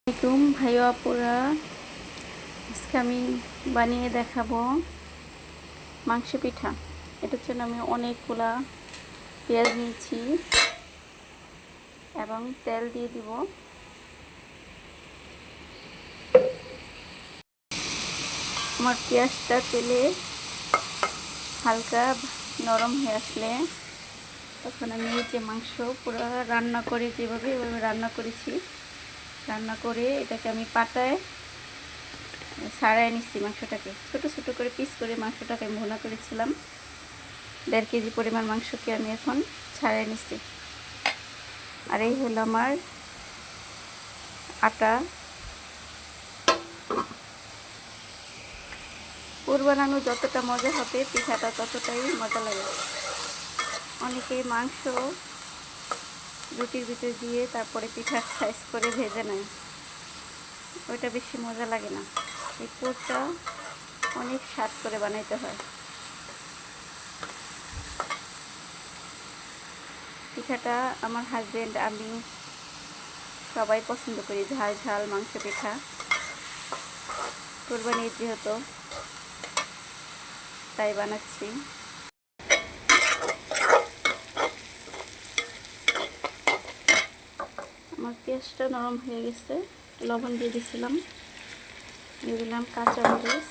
আসসালামাইকুম ভাই আপুরা, আজকে আমি বানিয়ে দেখাবো মাংস পিঠা। এটার জন্য আমি অনেকগুলা পেঁয়াজ নিয়েছি এবং তেল দিয়ে দিব। আমার পেঁয়াজটা তেলে হালকা নরম হয়ে আসলে তখন আমি এই যে মাংস পুরো রান্না করে যেভাবে এভাবে রান্না করেছি, রান্না করে এটাকে আমি পাটায় ছাড়াই নিচ্ছি। মাংসটাকে ছোটো ছোটো করে পিস করে মাংসটাকে আমি ভুনা করেছিলাম। 1.5 কেজি পরিমাণ মাংসকে আমি এখন ছাড়াই নিচ্ছি। আর এই হলো আমার আটা। পুর বানানো যতটা মজা হবে পিঠাটা ততটাই মজা লাগে। অনেকেই মাংস রুটির ভিতরে দিয়ে তারপরে পিঠার সাইজ করে ভেজে নেয়, ওইটা বেশি মজা লাগে না। এই পুরটা অনেক স্বাদ করে বানাইতে হয়। পিঠাটা আমার হাজব্যান্ড, আমি সবাই পছন্দ করি, ঝাল ঝাল মাংস পিঠা। কোরবানির যেহেতু তাই বানাচ্ছি। আমার পেঁয়াজটা নরম হয়ে গেছে, লবণ দিয়ে দিয়েছিলাম, দিয়ে দিলাম কাঁচা মরিচ,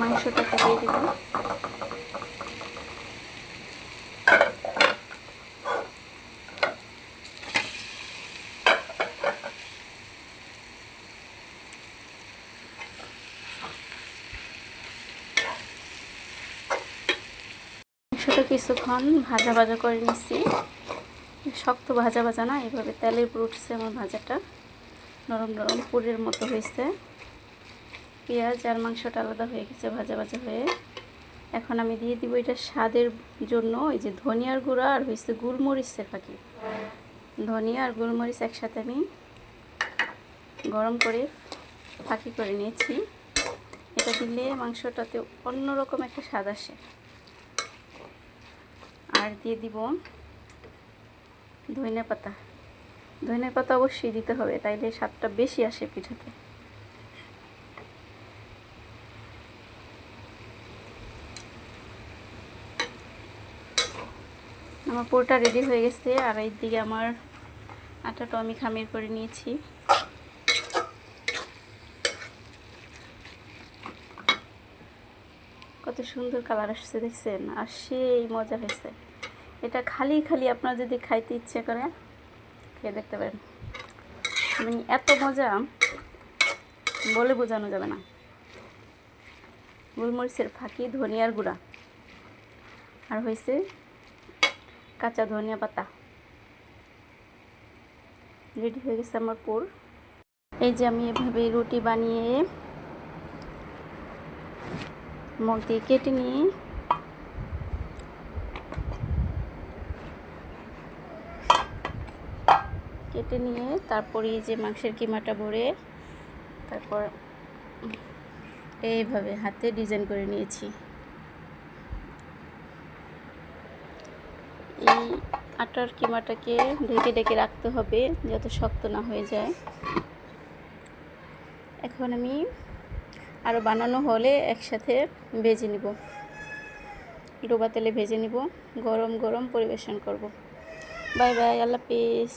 মাংসটাকে দিয়ে দিব। মাংসটা কিছুক্ষণ ভাজা ভাজা করে নিচ্ছি। শক্ত ভাজা ভাজা না, এইভাবে তেলের উপর উঠছে আমার ভাজাটা, নরম নরম পুরের মতো হয়েছে। পেঁয়াজ আর মাংসটা আলাদা হয়ে গেছে ভাজা ভাজা হয়ে। এখন আমি দিয়ে দিব এটা স্বাদের জন্য এই যে ধনিয়ার গুঁড়া আর হয়েছে গোলমরিচের ফাঁকি। ধনিয়া আর গোলমরিচ একসাথে আমি গরম করে ফাঁকি করে নিয়েছি। এটা দিলে মাংসটাতে অন্যরকম একটা স্বাদ আসে। আর দিয়ে দিব ধনিয়া পাতা। ধনিয়া পাতা অবশ্যই দিতে হবে, তাইলে স্বাদটা বেশি আসে পিঠাতে। আমার পুরোটা রেডি হয়ে গেছে। আর এইদিকে আমার আটাটা আমি খামির করে নিয়েছি। কত সুন্দর কালার আসছে দেখছেন, আর সেই মজা হয়েছে। এটা খালি খালি আপনার যদি খাইতে ইচ্ছে করে খেয়ে দেখতে পারেন, মানে এত মজা বলে বোঝানো যাবে না। গোলমরিচের ফাঁকি, ধনিয়ার গুঁড়া আর হয়েছে কাঁচা ধনিয়া পাতা। রেডি হয়ে গেছে আমার পুর। এই যে আমি এভাবে রুটি বানিয়ে মগ দিয়ে কেটে নিয়ে তারপরে এই যে মাংসের কিমাটা ভরে তারপর এইভাবে হাতে ডিজাইন করে নিয়েছি। এই আটার কিমাটাকে ঢেকে ঢেকে রাখতে হবে যাতে শক্ত না হয়ে যায়। এখন আমি আরও বানানো হলে একসাথে ভেজে নিব, ডোবা তেলে ভেজে নিব, গরম গরম পরিবেশন করব। বাই বাই, আল্লাহ হাফেজ।